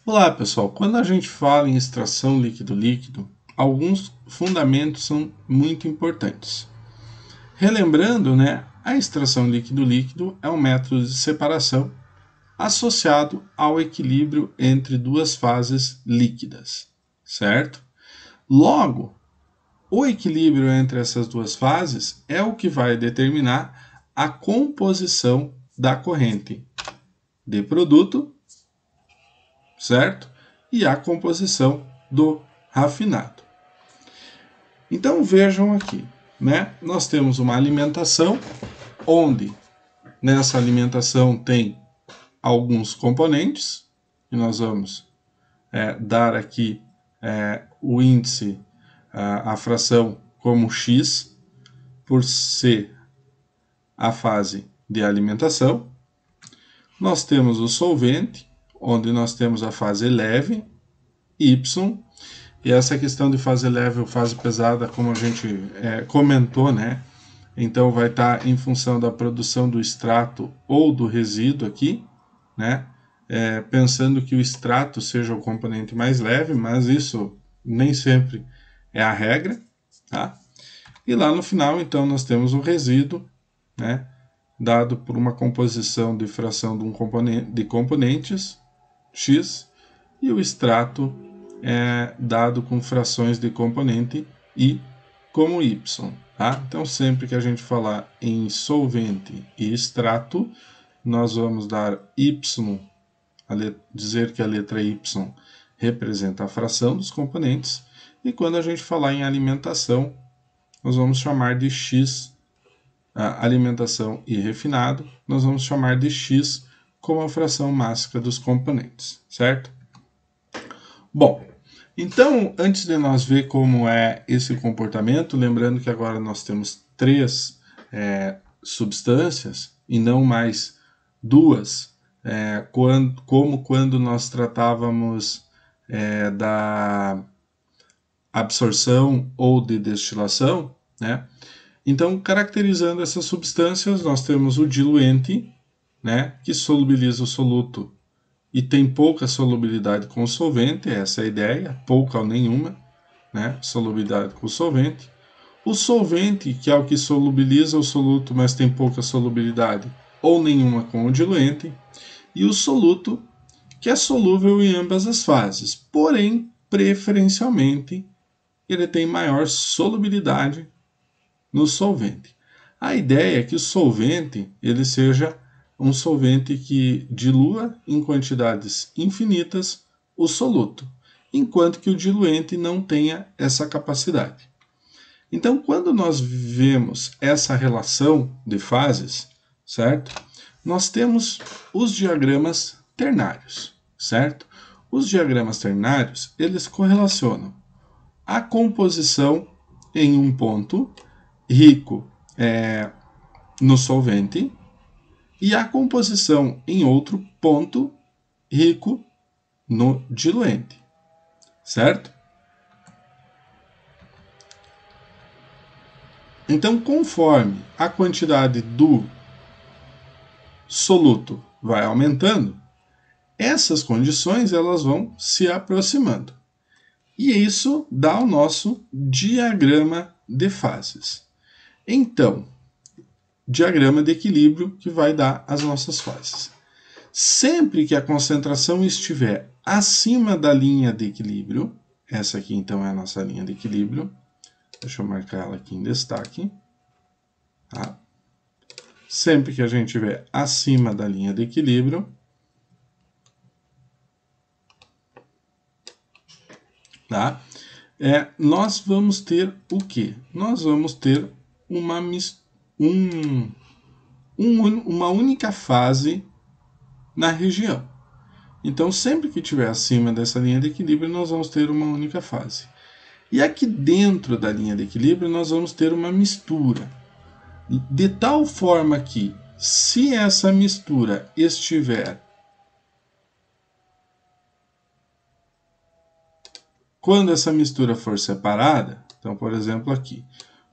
Olá, pessoal. Quando a gente fala em extração líquido-líquido, alguns fundamentos são muito importantes. Relembrando, a extração líquido-líquido é um método de separação associado ao equilíbrio entre duas fases líquidas, certo? Logo, o equilíbrio entre essas duas fases é o que vai determinar a composição da corrente de produto, certo? E a composição do rafinado. Então vejam aqui, Nós temos uma alimentação onde nessa alimentação tem alguns componentes e nós vamos dar aqui o índice, a fração como x por ser a fase de alimentação. Nós temos o solvente, onde nós temos a fase leve, y, e essa questão de fase leve ou fase pesada, como a gente comentou, Então vai estar em função da produção do extrato ou do resíduo aqui, pensando que o extrato seja o componente mais leve, mas isso nem sempre é a regra, tá? E lá no final, então, nós temos o resíduo, dado por uma composição de fração de componentes, x, e o extrato é dado com frações de componente I como Y. Tá? Então, sempre que a gente falar em solvente e extrato, nós vamos dar Y, dizer que a letra Y representa a fração dos componentes, e quando a gente falar em alimentação, nós vamos chamar de X, a alimentação e refinado, nós vamos chamar de X como a fração mássica dos componentes, certo? Bom, então, antes de nós ver como é esse comportamento, lembrando que agora nós temos três substâncias e não mais duas, como quando nós tratávamos da absorção ou de destilação, Então, caracterizando essas substâncias, nós temos o diluente, que solubiliza o soluto e tem pouca solubilidade com o solvente, essa é a ideia, pouca ou nenhuma, solubilidade com o solvente. O solvente, que é o que solubiliza o soluto, mas tem pouca solubilidade ou nenhuma com o diluente. E o soluto, que é solúvel em ambas as fases, porém, preferencialmente, ele tem maior solubilidade no solvente. A ideia é que o solvente ele seja um solvente que dilua em quantidades infinitas o soluto, enquanto que o diluente não tenha essa capacidade. Então, quando nós vemos essa relação de fases, certo? Nós temos os diagramas ternários, certo? Os diagramas ternários, eles correlacionam a composição em um ponto rico no solvente e a composição em outro ponto rico no diluente, certo? Então, conforme a quantidade do soluto vai aumentando, essas condições elas vão se aproximando. E isso dá o nosso diagrama de fases. Então, diagrama de equilíbrio que vai dar as nossas fases. Sempre que a concentração estiver acima da linha de equilíbrio, essa aqui então é a nossa linha de equilíbrio, deixa eu marcar ela aqui em destaque, tá? Sempre que a gente estiver acima da linha de equilíbrio, tá? Nós vamos ter o quê? Nós vamos ter uma única fase na região. Então, sempre que estiver acima dessa linha de equilíbrio, nós vamos ter uma única fase. E aqui dentro da linha de equilíbrio, nós vamos ter uma mistura. De tal forma que, se essa mistura estiver... Quando essa mistura for separada, então, por exemplo, aqui,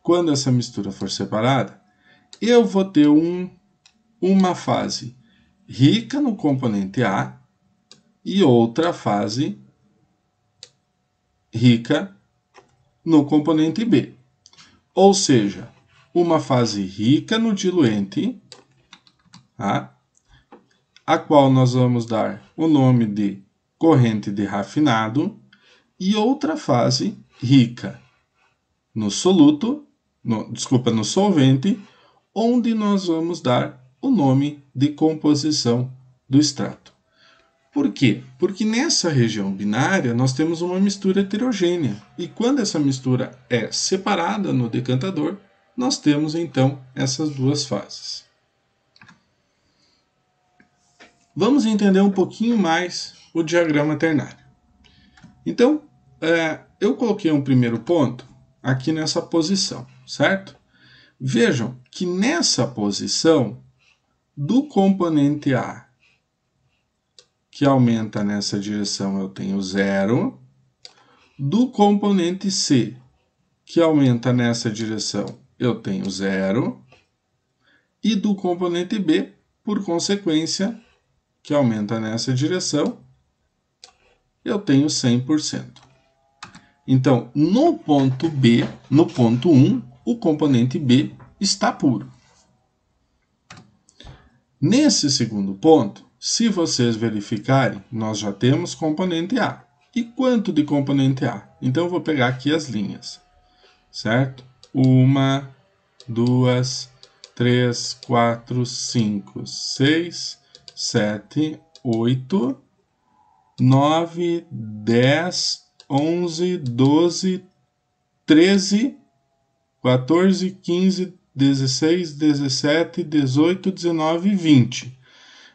quando essa mistura for separada, eu vou ter uma fase rica no componente A e outra fase rica no componente B. Ou seja, uma fase rica no diluente, tá? A qual nós vamos dar o nome de corrente de rafinado, e outra fase rica no soluto, no solvente, onde nós vamos dar o nome de composição do extrato. Por quê? Porque nessa região binária nós temos uma mistura heterogênea, e quando essa mistura é separada no decantador, nós temos então essas duas fases. Vamos entender um pouquinho mais o diagrama ternário. Então, eu coloquei um primeiro ponto aqui nessa posição, certo? Vejam que nessa posição do componente A, que aumenta nessa direção, eu tenho 0. Do componente C, que aumenta nessa direção, eu tenho 0. E do componente B, por consequência, que aumenta nessa direção, eu tenho 100%. Então, no ponto B, no ponto 1, o componente B está puro. Nesse segundo ponto, se vocês verificarem, nós já temos componente A. E quanto de componente A? Então, eu vou pegar aqui as linhas, certo? 1, 2, 3, 4, 5, 6, 7, 8, 9, 10, 11, 12, 13, 14, 15, 16, 17, 18, 19 e 20.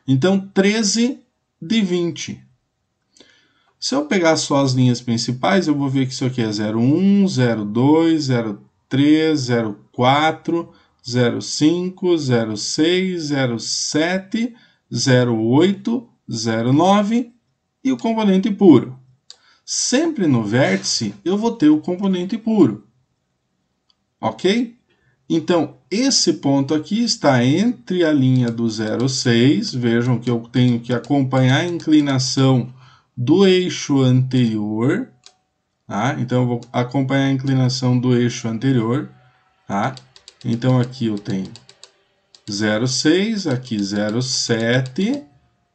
Então, 13 de 20. Se eu pegar só as linhas principais, eu vou ver que isso aqui é 01, 02, 03, 04, 05, 06, 07, 08, 09 e o componente puro. Sempre no vértice, eu vou ter o componente puro. Ok? Então, esse ponto aqui está entre a linha do 0,6. Vejam que eu tenho que acompanhar a inclinação do eixo anterior. Tá? Então, eu vou acompanhar a inclinação do eixo anterior. Tá? Então, aqui eu tenho 0,6, aqui 0,7.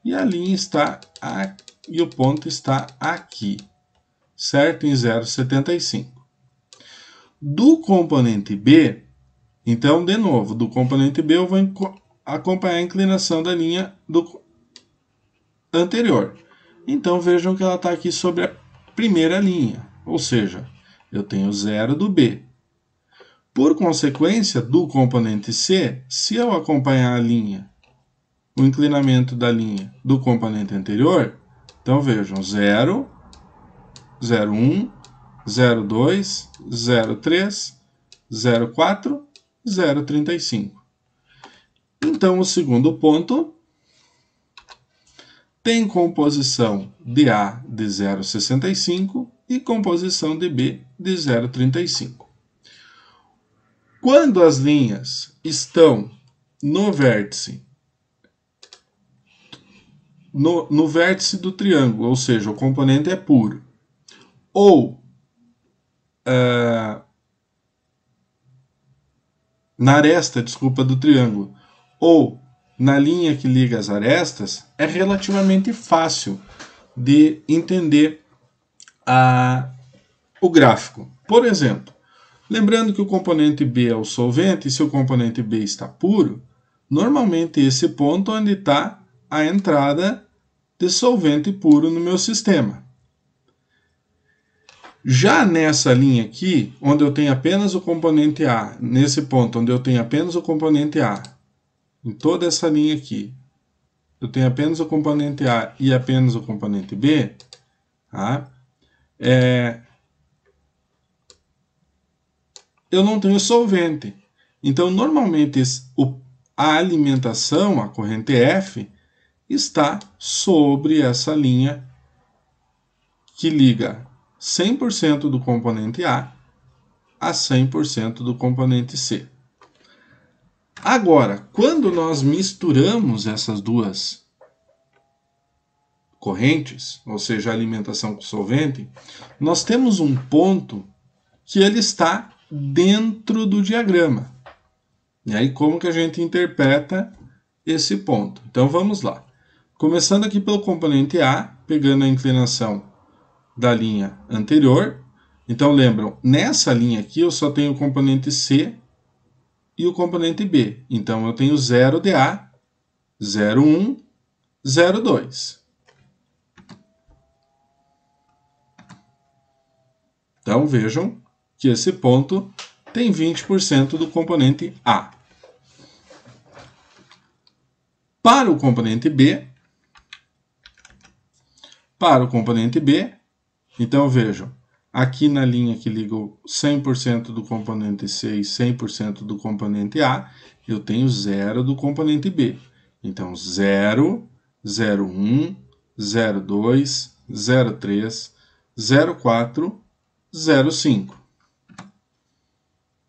E a linha está aqui, e o ponto está aqui. Certo? Em 0,75. Do componente B, então, de novo, do componente B eu vou acompanhar a inclinação da linha do anterior. Então, vejam que ela está aqui sobre a primeira linha, ou seja, eu tenho 0 do B. Por consequência, do componente C, se eu acompanhar a linha, o inclinamento da linha do componente anterior, então vejam, 0, 0,1, 0,2, 0,3, 0,4, 0,35. Então, o segundo ponto tem composição de A de 0,65 e composição de B de 0,35. Quando as linhas estão no vértice, no vértice do triângulo, ou seja, o componente é puro, ou na aresta, do triângulo, ou na linha que liga as arestas, é relativamente fácil de entender o gráfico. Por exemplo, lembrando que o componente B é o solvente, e se o componente B está puro, normalmente esse ponto é onde está a entrada de solvente puro no meu sistema. Já nessa linha aqui, onde eu tenho apenas o componente A, nesse ponto onde eu tenho apenas o componente A, em toda essa linha aqui, eu tenho apenas o componente A e apenas o componente B, tá? Eu não tenho solvente. Então, normalmente, a alimentação, a corrente F, está sobre essa linha que liga 100% do componente A a 100% do componente C. Agora, quando nós misturamos essas duas correntes, ou seja, alimentação com solvente, nós temos um ponto que ele está dentro do diagrama. E aí como que a gente interpreta esse ponto? Então vamos lá. Começando aqui pelo componente A, pegando a inclinação da linha anterior. Então lembram, nessa linha aqui eu só tenho o componente C e o componente B. Então eu tenho 0 de A, 0,1, 0,2. Então vejam que esse ponto tem 20% do componente A. Para o componente B, então vejam, aqui na linha que liga o 100% do componente C e 100% do componente A, eu tenho 0 do componente B. Então 0, 0,1, 0,2, 0,3, 0,4, 0,5.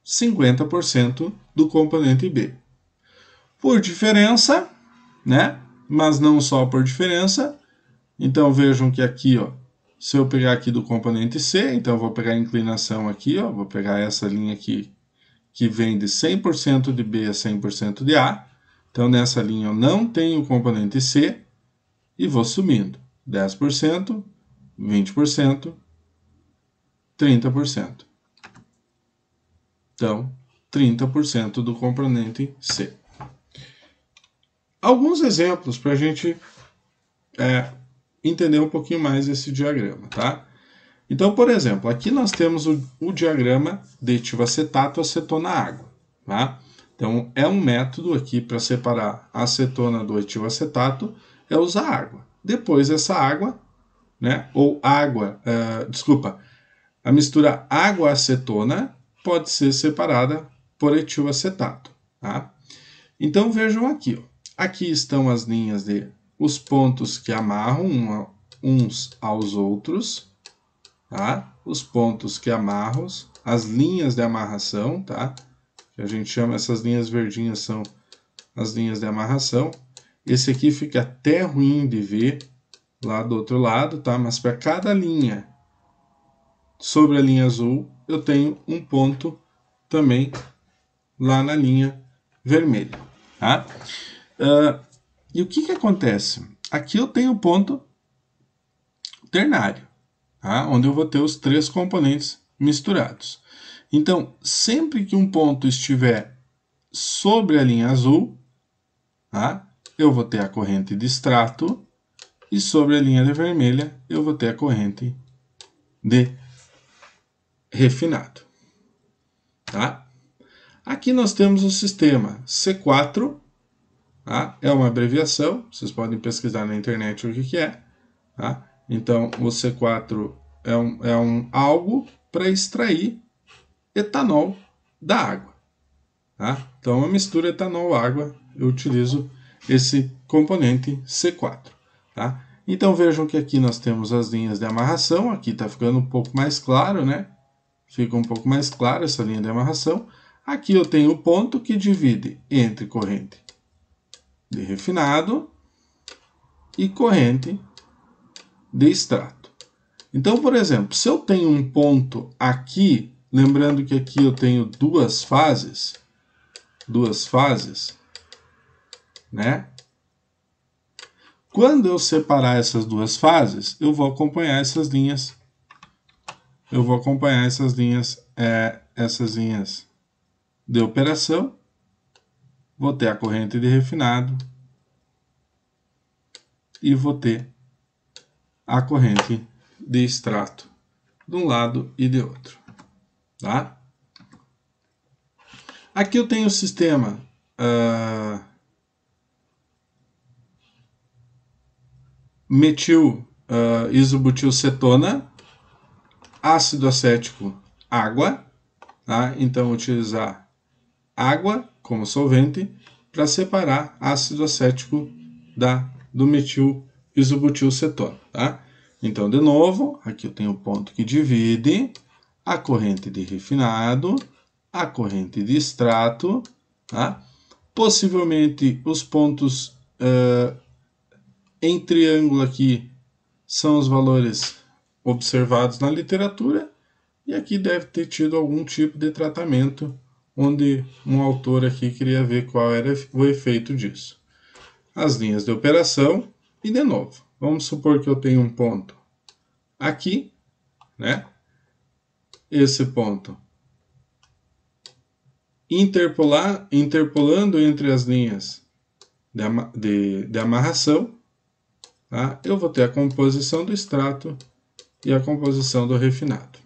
50% do componente B. Por diferença, né? Mas não só por diferença. Então vejam que aqui, ó, se eu pegar aqui do componente C, então eu vou pegar a inclinação aqui, ó, vou pegar essa linha aqui que vem de 100% de B a 100% de A. Então nessa linha eu não tenho o componente C e vou subindo. 10%, 20%, 30%. Então, 30% do componente C. Alguns exemplos para a gente entender um pouquinho mais esse diagrama, tá? Então, por exemplo, aqui nós temos o diagrama de etilacetato, acetona, água, tá? Então, é um método aqui para separar a acetona do etilacetato, é usar água. Depois essa água, né, ou água, a mistura água-acetona pode ser separada por etilacetato, tá? Então, vejam aqui, ó. Aqui estão as linhas de os pontos que amarram uns aos outros, tá? Os pontos que amarram, as linhas de amarração, tá? Que a gente chama, essas linhas verdinhas são as linhas de amarração. Esse aqui fica até ruim de ver lá do outro lado, tá? Mas para cada linha sobre a linha azul, eu tenho um ponto também lá na linha vermelha, tá? E o que acontece? Aqui eu tenho o ponto ternário, tá? Onde eu vou ter os três componentes misturados. Então, sempre que um ponto estiver sobre a linha azul, tá? Eu vou ter a corrente de extrato, e sobre a linha vermelha eu vou ter a corrente de refinado. Tá? Aqui nós temos o sistema C4, tá? É uma abreviação, vocês podem pesquisar na internet o que é. Tá? Então, o C4 é algo para extrair etanol da água. Tá? Então, a mistura etanol-água, eu utilizo esse componente C4. Tá? Então, vejam que aqui nós temos as linhas de amarração, aqui está ficando um pouco mais claro, né? Fica um pouco mais claro essa linha de amarração. Aqui eu tenho o ponto que divide entre corrente de refinado e corrente de extrato. Então, por exemplo, se eu tenho um ponto aqui, lembrando que aqui eu tenho duas fases, né? Quando eu separar essas duas fases, eu vou acompanhar essas linhas. Essas linhas de operação. Vou ter a corrente de refinado e vou ter a corrente de extrato de um lado e de outro, tá? Aqui eu tenho o sistema metil isobutilcetona, ácido acético, água, tá? Então utilizar água como solvente para separar ácido acético do metil isobutilcetona, tá? Então, de novo, aqui eu tenho o ponto que divide a corrente de refinado, a corrente de extrato, tá? Possivelmente os pontos em triângulo aqui são os valores observados na literatura, e aqui deve ter tido algum tipo de tratamento, onde um autor aqui queria ver qual era o efeito disso. As linhas de operação, e de novo, vamos supor que eu tenho um ponto aqui, né? Esse ponto interpolando entre as linhas de amarração, tá? Eu vou ter a composição do extrato e a composição do refinado.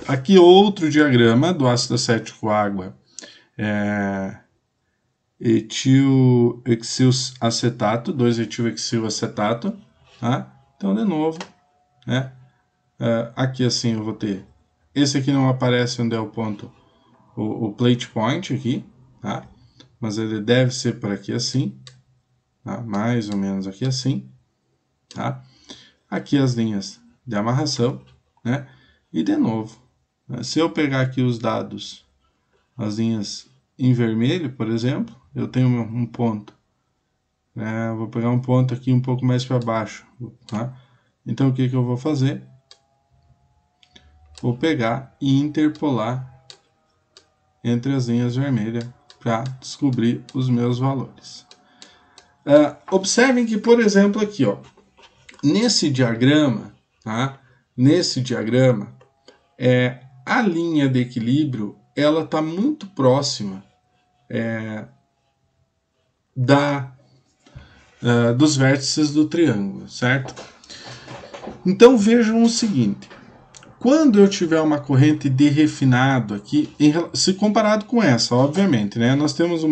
Aqui outro diagrama do ácido acético água, etilexilacetato, 2-etilexilacetato, tá? Então, de novo, né? Aqui assim eu vou ter, esse aqui não aparece onde é o ponto, o plate point aqui, tá? Mas ele deve ser por aqui assim, tá? Mais ou menos aqui assim, tá? Aqui as linhas de amarração, né? E de novo, né? Se eu pegar aqui os dados, as linhas em vermelho, por exemplo, eu tenho um ponto, né? Vou pegar um ponto aqui um pouco mais para baixo, tá? Então o que eu vou fazer? Vou pegar e interpolar entre as linhas vermelhas para descobrir os meus valores. Observem que, por exemplo, aqui, ó, nesse diagrama, tá? Nesse diagrama, a linha de equilíbrio ela está muito próxima dos vértices do triângulo, certo? Então vejam o seguinte: quando eu tiver uma corrente de refinado aqui, se comparado com essa, obviamente, né, nós temos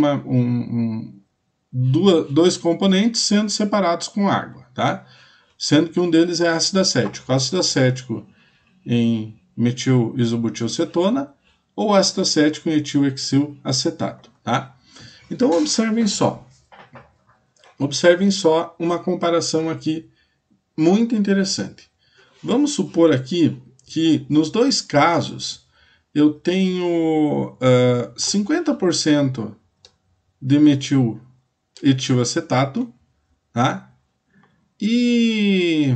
dois componentes sendo separados com água, tá? Sendo que um deles é ácido acético. Ácido acético em metil-isobutilcetona ou ácido acético em etilexilacetato, tá? Então observem só uma comparação aqui muito interessante. Vamos supor aqui que nos dois casos eu tenho 50% de metil-etilacetato, tá? E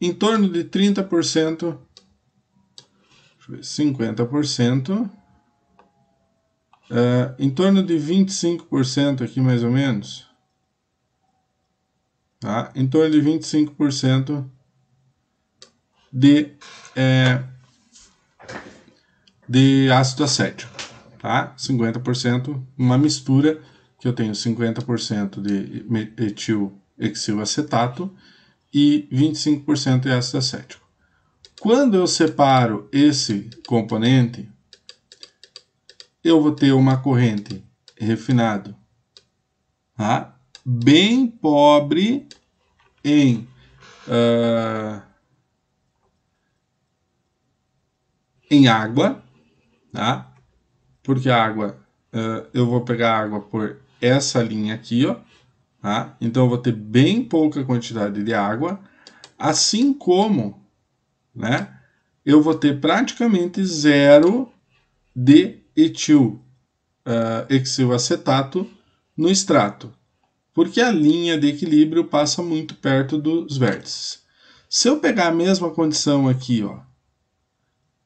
em torno de 30%, 50%, em torno de 25% aqui mais ou menos, tá? Em torno de 25% de ácido acético, tá? 50%, uma mistura que eu tenho 50% de etilexilacetato e 25% de ácido acético. Quando eu separo esse componente, eu vou ter uma corrente refinado, tá? Bem pobre em água, tá? Porque a água, eu vou pegar a água por essa linha aqui, ó, tá? Então eu vou ter bem pouca quantidade de água, assim como, né, eu vou ter praticamente zero de etilexilacetato no extrato, porque a linha de equilíbrio passa muito perto dos vértices. Se eu pegar a mesma condição aqui, ó,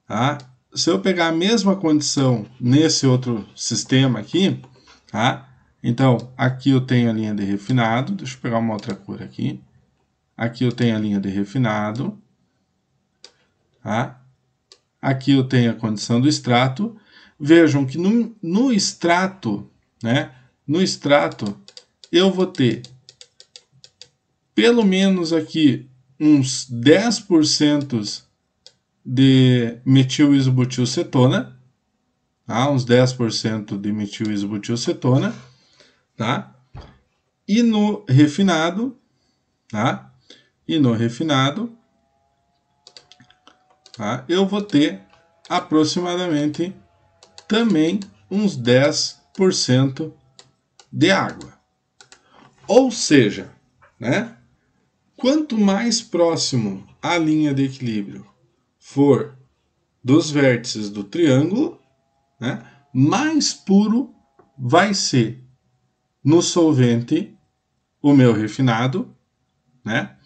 tá? Se eu pegar a mesma condição nesse outro sistema aqui, tá? Então, aqui eu tenho a linha de refinado, deixa eu pegar uma outra cor aqui. Aqui eu tenho a linha de refinado, tá? Aqui eu tenho a condição do extrato. Vejam que no extrato, né? No extrato, eu vou ter pelo menos aqui uns 10% de metil-isobutilcetona, tá? Uns 10% de metil-isobutilcetona, tá? E no refinado, tá? E no refinado, tá? Eu vou ter aproximadamente também uns 10% de água. Ou seja, né? Quanto mais próximo a linha de equilíbrio for dos vértices do triângulo, né, mais puro vai ser no solvente o meu refinado, né?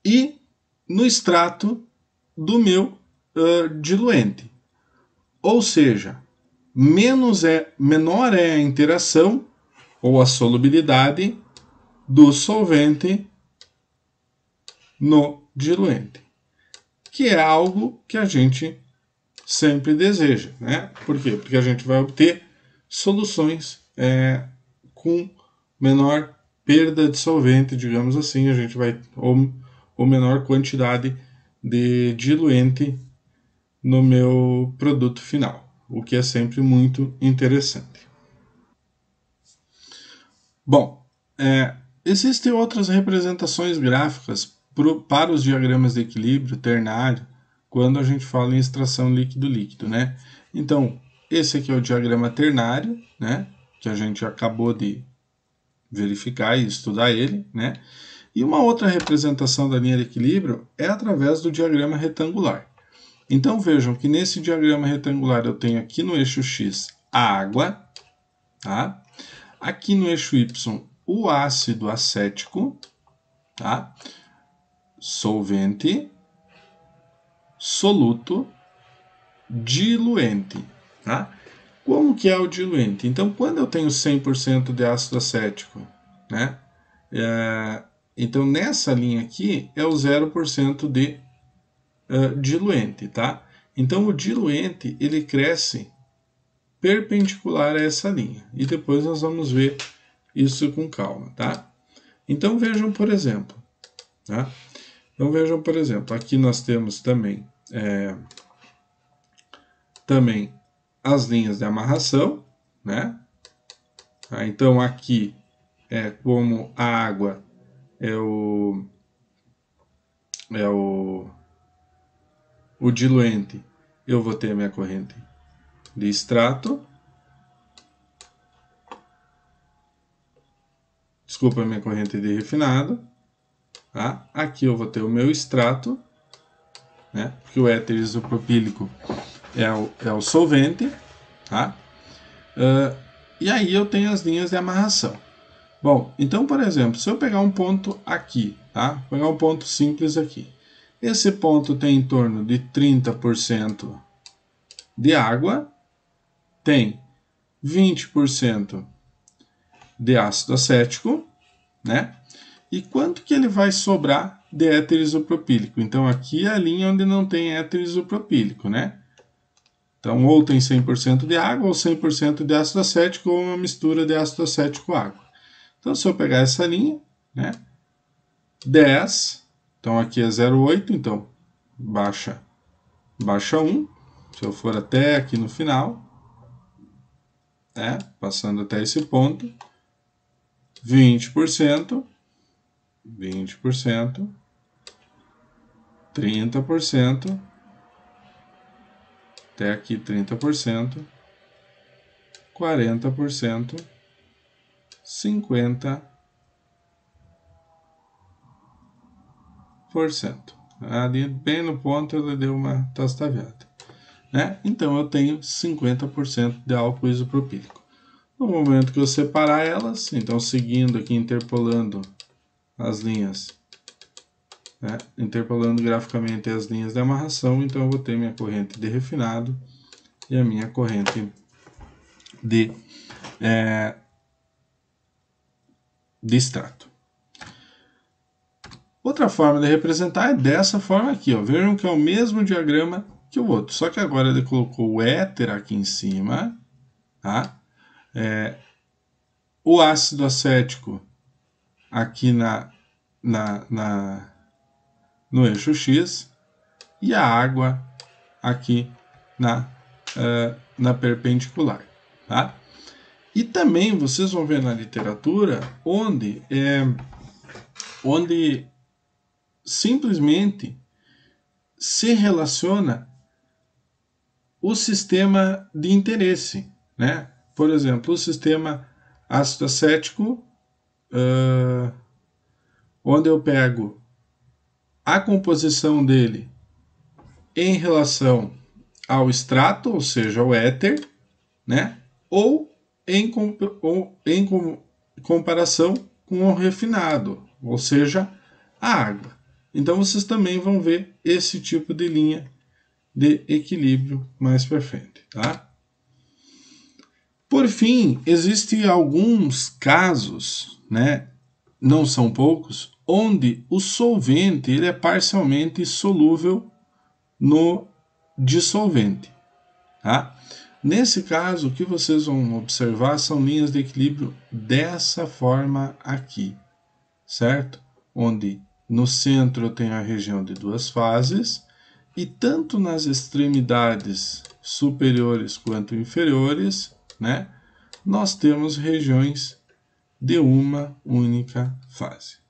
E no extrato do meu diluente. Ou seja, menor é a interação ou a solubilidade do solvente no diluente, que é algo que a gente sempre deseja, né? Por quê? Porque a gente vai obter soluções com menor perda de solvente, digamos assim, a gente vai ou menor quantidade de diluente no meu produto final, o que é sempre muito interessante. Bom, existem outras representações gráficas para os diagramas de equilíbrio ternário quando a gente fala em extração líquido-líquido, né? Então, esse aqui é o diagrama ternário, né? Que a gente acabou de verificar e estudar ele, né? E uma outra representação da linha de equilíbrio é através do diagrama retangular. Então vejam que nesse diagrama retangular eu tenho aqui no eixo X a água, tá? Aqui no eixo Y o ácido acético, tá? Solvente, soluto, diluente, tá? Como que é o diluente? Então, quando eu tenho 100% de ácido acético, né? Então, nessa linha aqui é o 0% de diluente, tá? Então, o diluente, ele cresce perpendicular a essa linha. E depois nós vamos ver isso com calma, tá? Então, vejam, por exemplo, tá? Então, vejam, por exemplo, aqui nós temos também as linhas de amarração, né? Então, aqui é como a água é o diluente, eu vou ter a minha corrente de extrato, desculpa, a minha corrente de refinado, tá? Aqui eu vou ter o meu extrato, né? Porque o éter isopropílico é o solvente, tá? E aí eu tenho as linhas de amarração. Bom, então, por exemplo, se eu pegar um ponto aqui, tá? Vou pegar um ponto simples aqui. Esse ponto tem em torno de 30% de água, tem 20% de ácido acético, né? E quanto que ele vai sobrar de éter isopropílico? Então, aqui é a linha onde não tem éter isopropílico, né? Então, ou tem 100% de água, ou 100% de ácido acético, ou uma mistura de ácido acético com água. Então, se eu pegar essa linha, né? 10, então aqui é 0,8, então baixa 1. Se eu for até aqui no final, né? Passando até esse ponto, 20%, 30%, até aqui 30%, 40%, 50%. Ali bem no ponto ela deu uma tastaviada, né? Então eu tenho 50% de álcool isopropílico. No momento que eu separar elas, então seguindo aqui, interpolando as linhas, né? Interpolando graficamente as linhas de amarração, então eu vou ter minha corrente de refinado e a minha corrente de extrato. Outra forma de representar é dessa forma aqui, ó. Vejam que é o mesmo diagrama que o outro, só que agora ele colocou o éter aqui em cima, tá? O ácido acético aqui no eixo X e a água aqui na perpendicular, tá? E também vocês vão ver na literatura onde simplesmente se relaciona o sistema de interesse, né? Por exemplo, o sistema ácido acético, onde eu pego a composição dele em relação ao extrato, ou seja, ao éter, né? Ou em comparação com o refinado, ou seja, a água. Então vocês também vão ver esse tipo de linha de equilíbrio mais para frente, tá? Por fim, existem alguns casos, né, não são poucos, onde o solvente ele é parcialmente solúvel no dissolvente, tá? Nesse caso, o que vocês vão observar são linhas de equilíbrio dessa forma aqui, certo? Onde no centro eu tenho a região de duas fases e tanto nas extremidades superiores quanto inferiores, né, nós temos regiões de uma única fase.